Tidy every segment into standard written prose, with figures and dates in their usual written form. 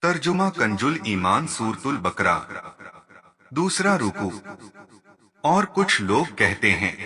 तर्जुमा कंजुल ईमान सूरतुल बकरा। दूसरा रुकू। और कुछ लोग कहते हैं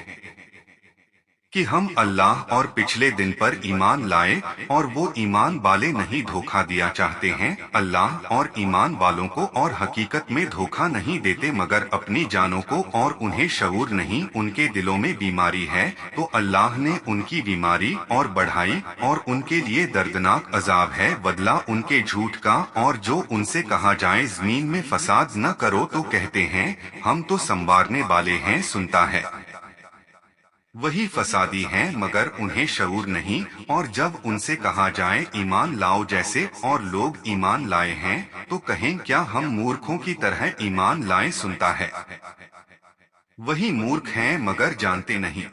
कि हम अल्लाह और पिछले दिन पर ईमान लाए और वो ईमान वाले नहीं धोखा दिया चाहते हैं। अल्लाह और ईमान वालों को और हकीकत में धोखा नहीं देते मगर अपनी जानों को, और उन्हें शऊर नहीं, उनके दिलों में बीमारी है तो अल्लाह ने उनकी बीमारी और बढ़ाई और उनके लिए दर्दनाक अजाब है बदला उनके झूठ का। और जो उनसे कहा जाए जमीन में फसाद न करो तो कहते हैं हम तो संवारने वाले हैं, सुनता है। वही फसादी हैं मगर उन्हें शऊर नहीं। और जब उनसे कहा जाए ईमान लाओ जैसे और लोग ईमान लाए हैं तो कहें क्या हम मूर्खों की तरह ईमान लाएं, सुनता है। वही मूर्ख हैं मगर जानते नहीं।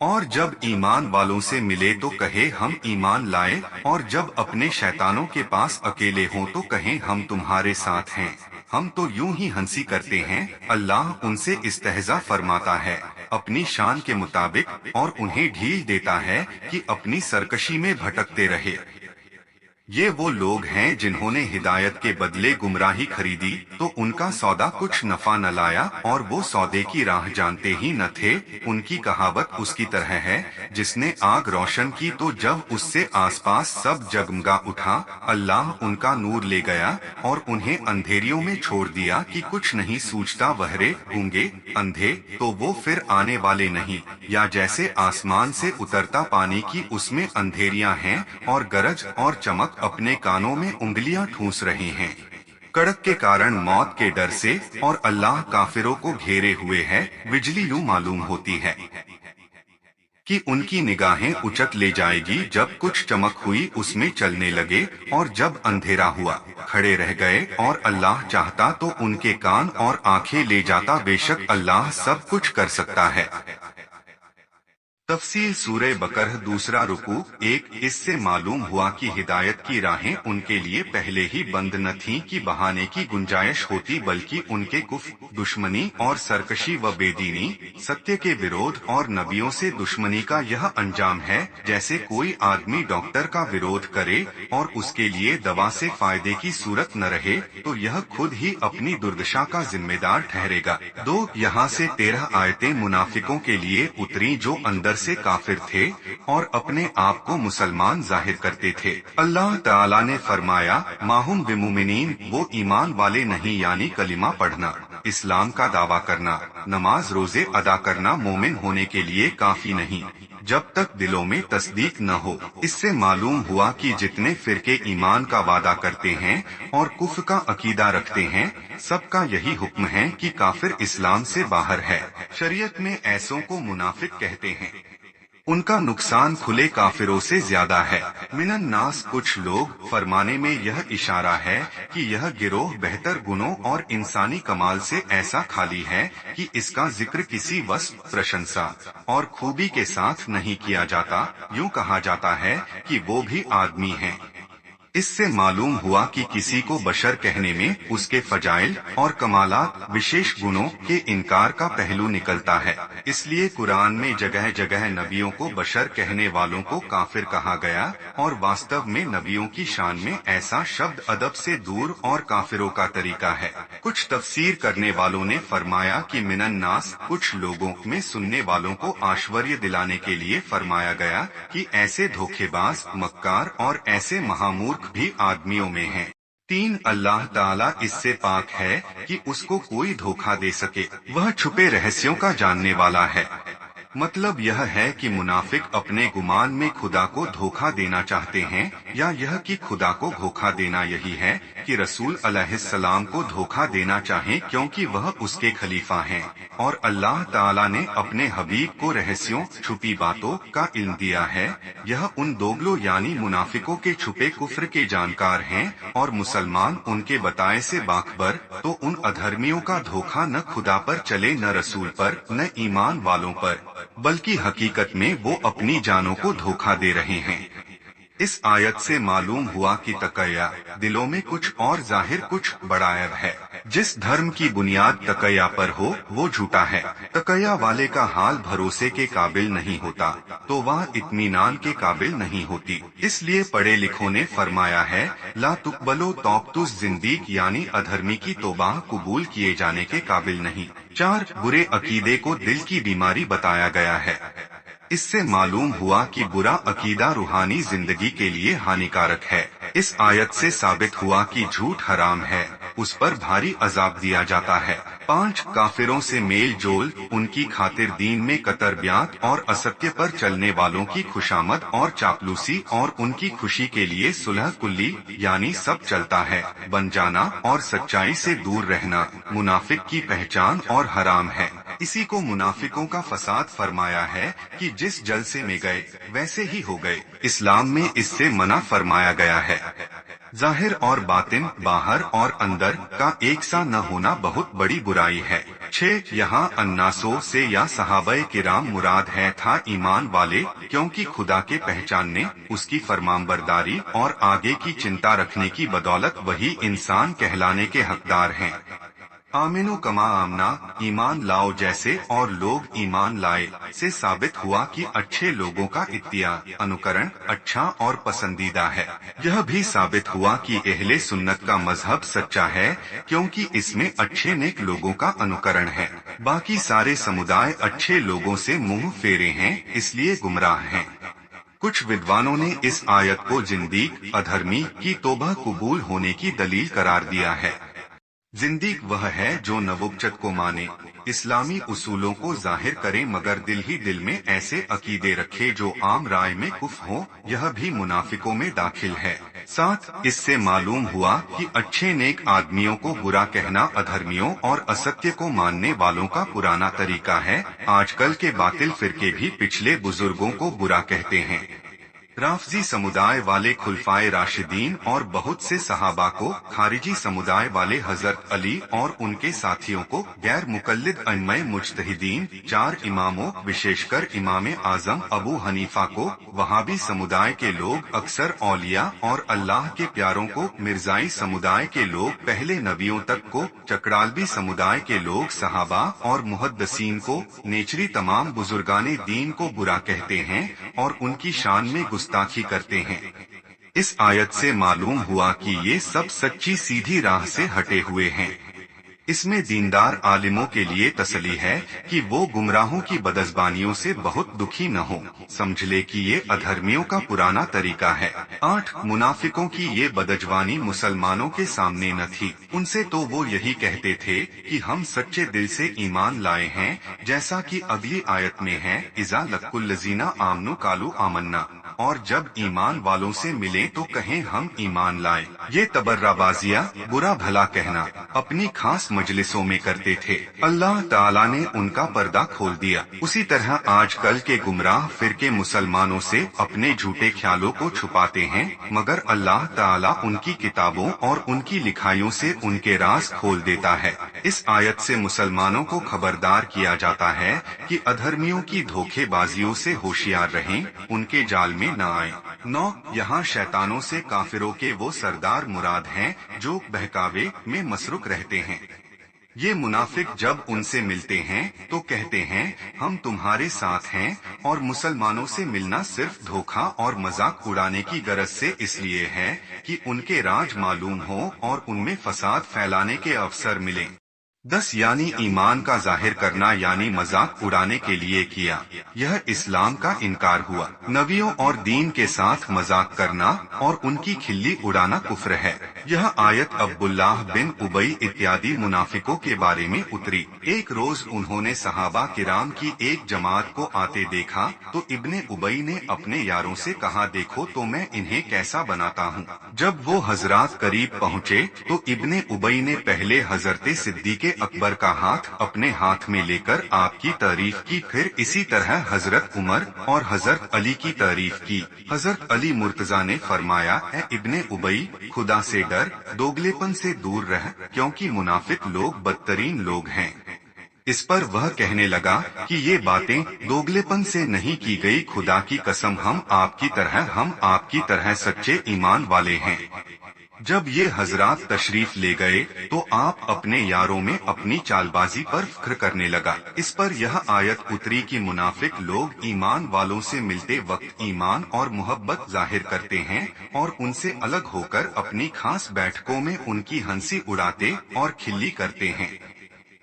और जब ईमान वालों से मिले तो कहे हम ईमान लाए, और जब अपने शैतानों के पास अकेले हों तो कहें हम तुम्हारे साथ हैं, हम तो यूं ही हंसी करते हैं। अल्लाह उनसे इस्तेहजा फरमाता है अपनी शान के मुताबिक और उन्हें ढील देता है कि अपनी सरकशी में भटकते रहे। ये वो लोग हैं जिन्होंने हिदायत के बदले गुमराही खरीदी तो उनका सौदा कुछ नफा न लाया और वो सौदे की राह जानते ही न थे। उनकी कहावत उसकी तरह है जिसने आग रोशन की तो जब उससे आसपास सब जगमगा उठा। अल्लाह उनका नूर ले गया और उन्हें अंधेरियों में छोड़ दिया कि कुछ नहीं सूझता। बहरे गूंगे अंधे तो वो फिर आने वाले नहीं, या जैसे आसमान से उतरता पानी की उसमें अंधेरियां हैं और गरज और चमक अपने कानों में उंगलियां ठूंस रहे हैं कड़क के कारण मौत के डर से। और अल्लाह काफिरों को घेरे हुए है। बिजली यूं मालूम होती है कि उनकी निगाहें उचक ले जाएगी। जब कुछ चमक हुई उसमें चलने लगे, और जब अंधेरा हुआ खड़े रह गए। और अल्लाह चाहता तो उनके कान और आंखें ले जाता, बेशक अल्लाह सब कुछ कर सकता है। तफसीर सूरह बकरह दूसरा रुकू। एक, इससे मालूम हुआ कि हिदायत की राहें उनके लिए पहले ही बंद न थीं कि बहाने की गुंजाइश होती, बल्कि उनके कुफ्र, दुश्मनी और सरकशी व बेदीनी, सत्य के विरोध और नबियों से दुश्मनी का यह अंजाम है। जैसे कोई आदमी डॉक्टर का विरोध करे और उसके लिए दवा से फायदे की सूरत न रहे तो यह खुद ही अपनी दुर्दशा का जिम्मेदार ठहरेगा। 2, यहाँ से 13 आयतें मुनाफिकों के लिए उतरी जो अंदर से काफिर थे और अपने आप को मुसलमान जाहिर करते थे। अल्लाह ताला ने फरमाया माहुम बिमुमिनीन, वो ईमान वाले नहीं, यानी कलिमा पढ़ना, इस्लाम का दावा करना, नमाज रोजे अदा करना मोमिन होने के लिए काफी नहीं जब तक दिलों में तस्दीक न हो। इससे मालूम हुआ कि जितने फिरके ईमान का वादा करते हैं और कुफ्र का अकीदा रखते हैं, सबका यही हुक्म है कि काफिर इस्लाम से बाहर है। शरीयत में ऐसों को मुनाफिक कहते हैं। उनका नुकसान खुले काफिरों से ज्यादा है। मिनन नास, कुछ लोग, फरमाने में यह इशारा है कि यह गिरोह बेहतर गुनों और इंसानी कमाल से ऐसा खाली है कि इसका जिक्र किसी वस्फ, प्रशंसा और खूबी के साथ नहीं किया जाता। यूं कहा जाता है कि वो भी आदमी हैं। इससे मालूम हुआ कि किसी को बशर कहने में उसके फजाइल और कमालात, विशेष गुणों के इनकार का पहलू निकलता है। इसलिए कुरान में जगह जगह नबियों को बशर कहने वालों को काफिर कहा गया, और वास्तव में नबियों की शान में ऐसा शब्द अदब से दूर और काफिरों का तरीका है। कुछ तफसीर करने वालों ने फरमाया कि मिनन नास, कुछ लोगों में सुनने वालों को आश्चर्य दिलाने के लिए फरमाया गया कि ऐसे धोखेबाज, मक्कार और ऐसे महामूर्ख भी आदमियों में हैं। 3, अल्लाह ताला इससे पाक है कि उसको कोई धोखा दे सके। वह छुपे रहस्यों का जानने वाला है। मतलब यह है कि मुनाफिक अपने गुमान में खुदा को धोखा देना चाहते हैं, या यह कि खुदा को धोखा देना यही है कि रसूल अलैहिस्सलाम को धोखा देना चाहें क्योंकि वह उसके खलीफा हैं। और अल्लाह ताला ने अपने हबीब को रहस्यों, छुपी बातों का इल्म दिया है। यह उन दोगलों यानी मुनाफिकों के छुपे कुफ्र के जानकार हैं, और मुसलमान उनके बताए से बाखबर। तो उन अधर्मियों का धोखा न खुदा पर चले, न रसूल पर, न ईमान वालों पर, बल्कि हकीकत में वो अपनी जानों को धोखा दे रहे हैं। इस आयत से मालूम हुआ कि तकया दिलों में कुछ और जाहिर कुछ बड़ा ऐब है। जिस धर्म की बुनियाद तकया पर हो वो झूठा है। तकया वाले का हाल भरोसे के काबिल नहीं होता तो वह इत्मीनान के काबिल नहीं होती। इसलिए पढ़े लिखों ने फरमाया है, ला तुकबलो तौबतुस जिंदीक यानी अधर्मी की तौबा कबूल किए जाने के काबिल नहीं। 4 बुरे अकीदे को दिल की बीमारी बताया गया है। इससे मालूम हुआ कि बुरा अकीदा रूहानी जिंदगी के लिए हानिकारक है। इस आयत से साबित हुआ कि झूठ हराम है, उस पर भारी अजाब दिया जाता है। 5 काफिरों से मेल जोल, उनकी खातिर दीन में कतरब्यात और असत्य पर चलने वालों की खुशामद और चापलूसी और उनकी खुशी के लिए सुलह कुल्ली यानी सब चलता है बन जाना और सच्चाई से दूर रहना मुनाफिक की पहचान और हराम है। इसी को मुनाफिकों का फसाद फरमाया है कि जिस जलसे में गए वैसे ही हो गए। इस्लाम में इससे मना फरमाया गया है। जाहिर और बातिन, बाहर और अंदर का एक सा न होना बहुत बड़ी बुराई है। 6 यहाँ अन्नासों से या सहाबाए किराम मुराद है था ईमान वाले, क्योंकि खुदा के पहचानने, उसकी फरमानबरदारी और आगे की चिंता रखने की बदौलत वही इंसान कहलाने के हकदार हैं। आमिनो कमा आमना, ईमान लाओ जैसे और लोग ईमान लाए से साबित हुआ कि अच्छे लोगों का इत्तिया अनुकरण अच्छा और पसंदीदा है। यह भी साबित हुआ कि अहले सुन्नत का मजहब सच्चा है, क्योंकि इसमें अच्छे नेक लोगों का अनुकरण है। बाकी सारे समुदाय अच्छे लोगों से मुंह फेरे हैं, इसलिए गुमराह हैं। कुछ विद्वानों ने इस आयत को जिंदीक अधर्मी की तौबा कबूल होने की दलील करार दिया है। जिंदीक वह है जो नबुव्वत को माने, इस्लामी उसूलों को जाहिर करे मगर दिल ही दिल में ऐसे अकीदे रखे जो आम राय में कुफ्र हो, यह भी मुनाफिकों में दाखिल है। 7 इससे मालूम हुआ कि अच्छे नेक आदमियों को बुरा कहना अधर्मियों और असत्य को मानने वालों का पुराना तरीका है। आजकल के बातिल फिरके भी पिछले बुजुर्गों को बुरा कहते हैं। राफजी समुदाय वाले खुलफाए राशिदीन और बहुत से सहाबा को, खारिजी समुदाय वाले हजरत अली और उनके साथियों को, गैर मुकल्लिद अइम्मे मुज्तहिदीन 4 इमामों विशेषकर इमाम आजम अबू हनीफा को, वहाबी समुदाय के लोग अक्सर औलिया और अल्लाह के प्यारों को, मिर्जाई समुदाय के लोग पहले नबियों तक को, चकड़ालवी समुदाय के लोग सहाबा और मुहद्दिसीन को, नेचरी तमाम बुजुर्गाने दीन को बुरा कहते हैं और उनकी शान में गुस्ताखी करते हैं। इस आयत से मालूम हुआ कि ये सब सच्ची सीधी राह से हटे हुए हैं। इसमें दीनदार आलिमों के लिए तसली है कि वो गुमराहों की बदज़बानियों से बहुत दुखी न हो, समझ ले कि ये अधर्मियों का पुराना तरीका है। 8 मुनाफिकों की ये बदजबानी मुसलमानों के सामने न थी। उनसे तो वो यही कहते थे कि हम सच्चे दिल से ईमान लाए हैं, जैसा कि अगली आयत में है, इज़ा लकुल्लज़ीना आमनु कालू आमन्ना, और जब ईमान वालों से मिले तो कहें हम ईमान लाए। ये तबर्राबाजिया, बुरा भला कहना अपनी खास मजलिसों में करते थे। अल्लाह ताला ने उनका पर्दा खोल दिया। उसी तरह आजकल के गुमराह फिरके मुसलमानों से अपने झूठे ख्यालों को छुपाते हैं, मगर अल्लाह ताला उनकी किताबों और उनकी लिखाइयों से उनके राज खोल देता है। इस आयत से मुसलमानों को खबरदार किया जाता है कि अधर्मियों की धोखेबाजियों से होशियार रहें, उनके जाल में न आए। 9 यहाँ शैतानों से काफिरों के वो सरदार मुराद हैं जो बहकावे में मसरूक रहते हैं। ये मुनाफिक जब उनसे मिलते हैं तो कहते हैं हम तुम्हारे साथ हैं, और मुसलमानों से मिलना सिर्फ धोखा और मजाक उड़ाने की गरज से इसलिए है कि उनके राज मालूम हो और उनमें फसाद फैलाने के अवसर मिलें। 10 यानी ईमान का जाहिर करना यानी मजाक उड़ाने के लिए किया, यह इस्लाम का इनकार हुआ। नबियों और दीन के साथ मजाक करना और उनकी खिल्ली उड़ाना कुफ्र है। यह आयत अब्दुल्लाह बिन उबई इत्यादि मुनाफिकों के बारे में उतरी। एक रोज उन्होंने सहाबा किराम की एक जमात को आते देखा तो इब्ने उबई ने अपने यारों से कहा, देखो तो मैं इन्हें कैसा बनाता हूँ। जब वो हजरात करीब पहुँचे तो इब्ने उबई ने पहले हजरते सिद्दीक़ अकबर का हाथ अपने हाथ में लेकर आपकी तारीफ की, फिर इसी तरह हजरत उमर और हजरत अली की तारीफ की। हजरत अली मुर्तजा ने फरमाया, है इब्ने उबई, खुदा से डर, दोगलेपन से दूर रह, क्योंकि मुनाफिक लोग बदतरीन लोग हैं। इस पर वह कहने लगा कि ये बातें दोगलेपन से नहीं की गई, खुदा की कसम हम आपकी तरह सच्चे ईमान वाले हैं। جب یہ حضرات تشریف لے گئے تو آپ اپنے یاروں میں اپنی چالبازی پر فخر کرنے لگا۔ اس پر یہ آیت اتری کہ منافق لوگ ایمان والوں سے ملتے وقت ایمان اور محبت ظاہر کرتے ہیں اور ان سے الگ ہو کر اپنی خاص بیٹھکوں میں ان کی ہنسی اڑاتے اور کھلی کرتے ہیں۔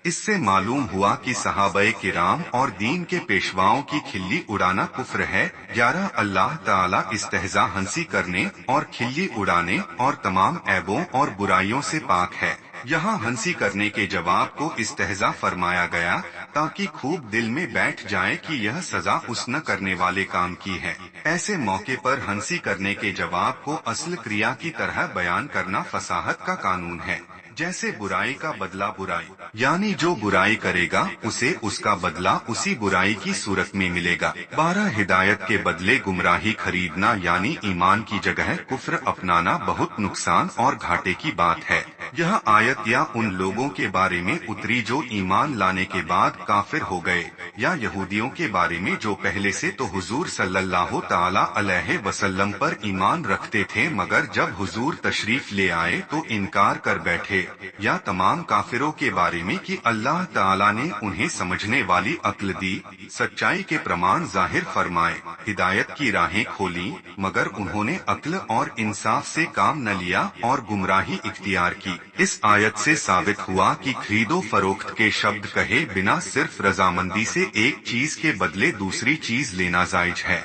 اس سے معلوم ہوا کہ صحابہ کرام اور دین کے پیشواؤں کی کھلی اڑانا کفر ہے۔ 11 اللہ تعالیٰ استہزاء ہنسی کرنے اور کھلی اڑانے اور تمام عیبوں اور برائیوں سے پاک ہے۔ یہاں ہنسی کرنے کے جواب کو استہزاء فرمایا گیا تاکہ خوب دل میں بیٹھ جائے کہ یہ سزا اس نہ کرنے والے کام کی ہے۔ ایسے موقع پر ہنسی کرنے کے جواب کو اصل کریا کی طرح بیان کرنا فصاحت کا قانون ہے۔ جیسے برائی کا بدلہ برائی، یعنی جو برائی کرے گا اسے اس کا بدلہ اسی برائی کی صورت میں ملے گا۔ 12 ہدایت کے بدلے گمراہی خریدنا یعنی ایمان کی جگہ کفر اپنانا بہت نقصان اور گھاٹے کی بات ہے۔ یہ آیت یا ان لوگوں کے بارے میں اتری جو ایمان لانے کے بعد کافر ہو گئے، یا یہودیوں کے بارے میں جو پہلے سے تو حضور صلی اللہ تعالی علیہ وسلم پر ایمان رکھتے تھے مگر جب حضور تشریف لے آئے تو انکار کر بیٹھے، یا تمام کافروں کے بارے میں کہ اللہ تعالیٰ نے انہیں سمجھنے والی عقل دی، سچائی کے پرمان ظاہر فرمائے، ہدایت کی راہیں کھولیں مگر انہوں نے عقل اور انصاف سے کام نہ لیا اور گمراہی اختیار کی۔ اس آیت سے ثابت ہوا کہ خرید و فروخت کے شبد کہے بنا صرف رضامندی سے ایک چیز کے بدلے دوسری چیز لینا جائز ہے۔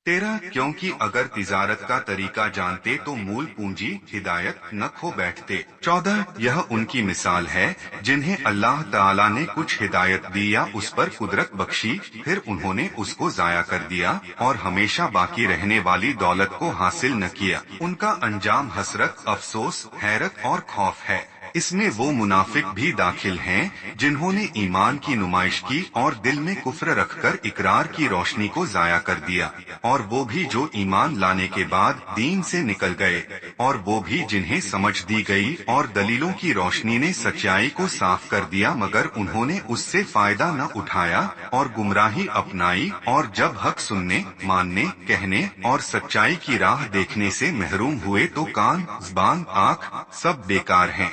13 کیونکہ اگر تجارت کا طریقہ جانتے تو مول پونجی ہدایت نہ کھو بیٹھتے۔ 14 یہ ان کی مثال ہے جنہیں اللہ تعالیٰ نے کچھ ہدایت دی یا اس پر قدرت بخشی پھر انہوں نے اس کو ضائع کر دیا اور ہمیشہ باقی رہنے والی دولت کو حاصل نہ کیا۔ ان کا انجام حسرت، افسوس، حیرت اور خوف ہے۔ اس میں وہ منافق بھی داخل ہیں جنہوں نے ایمان کی نمائش کی اور دل میں کفر رکھ کر اقرار کی روشنی کو ضائع کر دیا، اور وہ بھی جو ایمان لانے کے بعد دین سے نکل گئے، اور وہ بھی جنہیں سمجھ دی گئی اور دلیلوں کی روشنی نے سچائی کو صاف کر دیا مگر انہوں نے اس سے فائدہ نہ اٹھایا اور گمراہی اپنائی، اور جب حق سننے، ماننے، کہنے اور سچائی کی راہ دیکھنے سے محروم ہوئے تو کان، زبان، آنکھ سب بیکار ہیں۔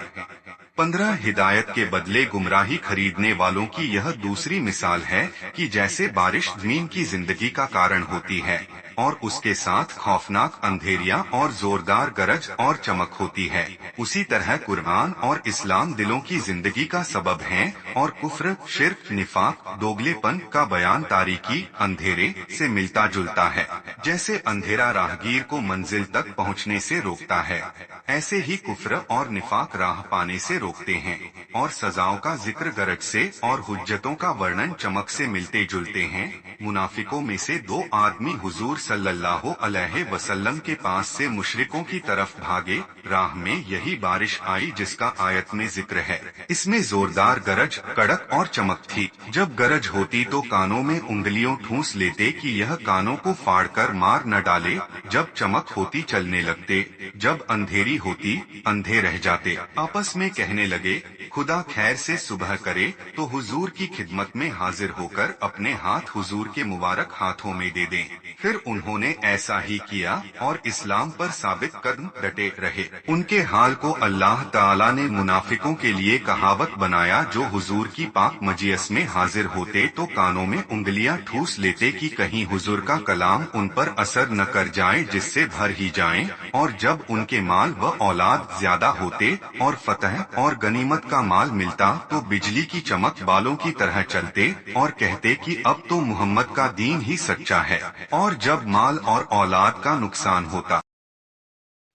15 ہدایت کے بدلے گمراہی خریدنے والوں کی یہ دوسری مثال ہے کہ جیسے بارش زمین کی زندگی کا کارن ہوتی ہے اور اس کے ساتھ خوفناک اندھیریاں اور زوردار گرج اور چمک ہوتی ہے، اسی طرح قرآن اور اسلام دلوں کی زندگی کا سبب ہیں، اور کفر، شرک، نفاق، دوگلے پن کا بیان تاریکی، اندھیرے سے ملتا جلتا ہے۔ جیسے اندھیرا راہگیر کو منزل تک پہنچنے سے روکتا ہے، ایسے ہی کفر اور نفاق راہ پانے سے روکتے ہیں، اور سزاؤں کا ذکر گرج سے اور حجتوں کا ورنن چمک سے ملتے جلتے ہیں۔ منافقوں میں سے 2 آدمی حضور صلی اللہ علیہ وسلم کے پاس سے مشرکوں کی طرف بھاگے، راہ میں یہی بارش آئی جس کا آیت میں ذکر ہے۔ اس میں زوردار گرج، کڑک اور چمک تھی۔ جب گرج ہوتی تو کانوں میں انگلیوں ٹھونس لیتے کہ یہ کانوں کو پھاڑ کر مار نہ ڈالے، جب چمک ہوتی چلنے لگتے، جب اندھیری ہوتی اندھے رہ جاتے۔ آپس میں کہنے لگے خدا خیر سے صبح کرے تو حضور کی خدمت میں حاضر ہو کر اپنے ہاتھ حضور کے مبارک ہاتھوں میں دے دیں۔ پھر انہوں نے ایسا ہی کیا اور اسلام پر ثابت قدم ڈٹے رہے۔ ان کے حال کو اللہ تعالیٰ نے منافقوں کے لیے کہاوت بنایا جو حضور کی پاک مجلس میں حاضر ہوتے تو کانوں میں انگلیاں ٹھوس لیتے کہ کہیں حضور کا کلام ان پر اثر نہ کر جائے جس سے بھر ہی جائیں، اور جب ان کے مال و اولاد زیادہ ہوتے اور فتح اور غنیمت کا مال ملتا تو بجلی کی چمک بالوں کی طرح چلتے اور کہتے کہ اب تو محمد کا دین ہی سچا ہے، اور جب مال اور اولاد کا نقصان ہوتا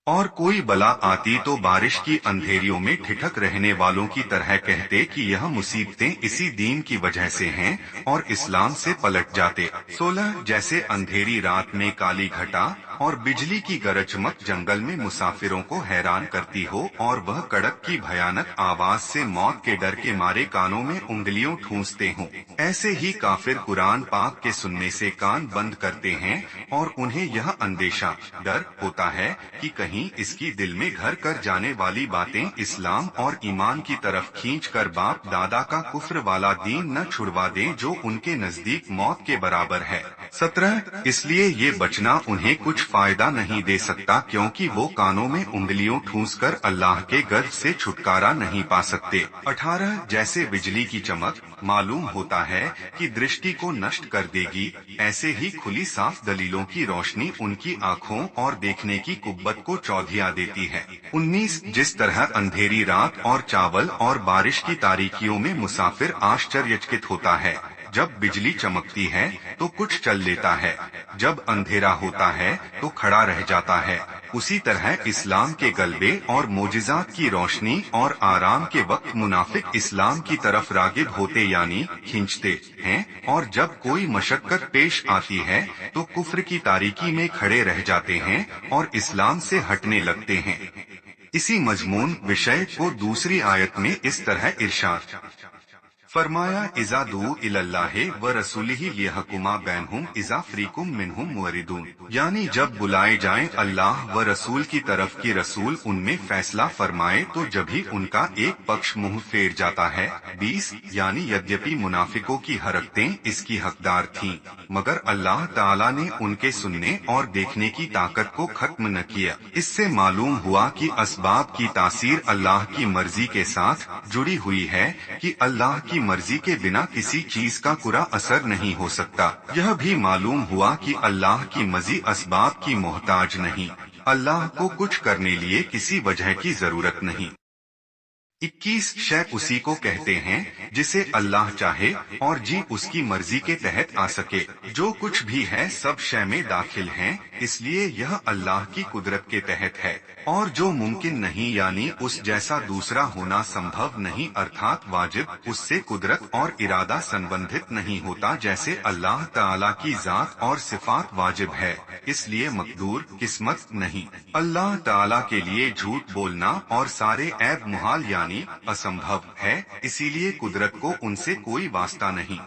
اور کوئی بلا آتی تو بارش کی اندھیریوں میں ٹھٹک رہنے والوں کی طرح کہتے کہ یہ مصیبتیں اسی دین کی وجہ سے ہیں، اور اسلام سے پلٹ جاتے۔ 16 جیسے اندھیری رات میں کالی گھٹا اور بجلی کی گرج چمک جنگل میں مسافروں کو حیران کرتی ہو اور وہ کڑک کی بھیانک آواز سے موت کے ڈر کے مارے کانوں میں انگلیوں ٹھونستے ہوں، ایسے ہی کافر قرآن پاک کے سننے سے کان بند کرتے ہیں، اور انہیں یہ اندیشہ، ڈر ہوتا ہے کہ کہیں اس کی دل میں گھر کر جانے والی باتیں اسلام اور ایمان کی طرف کھینچ کر باپ دادا کا کفر والا دین نہ چھڑوا دیں جو ان کے نزدیک موت کے برابر ہے۔ 17 اس لیए ये बचना उन्हें कुछ फायदा नहीं दे सकता क्योंकि वो कानों में उंगलियों ठूंस कर अल्लाह के गज़ब से छुटकारा नहीं पा सकते। 18 जैसे बिजली की चमक मालूम होता है कि दृष्टि को नष्ट कर देगी, ऐसे ही खुली साफ दलीलों की रोशनी उनकी आँखों और देखने की कुव्वत को चौधिया देती है। 19 जिस तरह अंधेरी रात और चावल और बारिश की तारीकियों में मुसाफिर आश्चर्यचकित होता है, जब बिजली चमकती है तो कुछ चल लेता है, जब अंधेरा होता है तो खड़ा रह जाता है, उसी तरह इस्लाम के गलबे और मोजिज़ात की रोशनी और आराम के वक्त मुनाफिक इस्लाम की तरफ रागिब होते यानी खींचते हैं, और जब कोई मशक्कत पेश आती है तो कुफ्र की तारीकी में खड़े रह जाते हैं और इस्लाम से हटने लगते हैं। इसी मजमून विषय को दूसरी आयत में इस तरह इरशाद फरमाया, इज़ा दू इलल्लाहि व रसूलिही लियहकुमा बैनहुम इज़ा फ़रीकुम मिनहुम मुअरिदून, यानी जब बुलाए जाएं अल्लाह व रसूल की तरफ कि रसूल उनमें फैसला फरमाए तो जभी उनका एक पक्ष मुंह फेर जाता है। 20 यानी यद्यपि मुनाफिकों की हरकतें इसकी हकदार थीं, मगर अल्लाह ताला ने उनके सुनने और देखने की ताकत को खत्म न किया। इससे मालूम हुआ कि असबाब की तासीर अल्लाह की मर्जी के साथ जुड़ी हुई है कि अल्लाह की मर्जी के बिना किसी चीज का पूरा असर नहीं हो सकता। यह भी मालूम हुआ कि अल्लाह की मर्जी असबाब की मोहताज नहीं, अल्लाह को कुछ करने लिए किसी वजह की जरूरत नहीं। 21 शय उसी को कहते हैं जिसे अल्लाह चाहे और जी उसकी मर्जी के तहत आ सके। जो कुछ भी है सब शय में दाखिल हैं, इसलिए यह अल्लाह की कुदरत के तहत है, और जो मुमकिन नहीं यानी उस जैसा दूसरा होना संभव नहीं अर्थात वाजिब, उससे कुदरत और इरादा संबंधित नहीं होता जैसे अल्लाह ताला की जात और सिफात वाजिब है, इसलिए मकदूर किस्मत नहीं। अल्लाह ताला के लिए झूठ बोलना और सारे ऐब मुहाल यानी असंभव है, इसीलिए कुदरत को उनसे कोई वास्ता नहीं।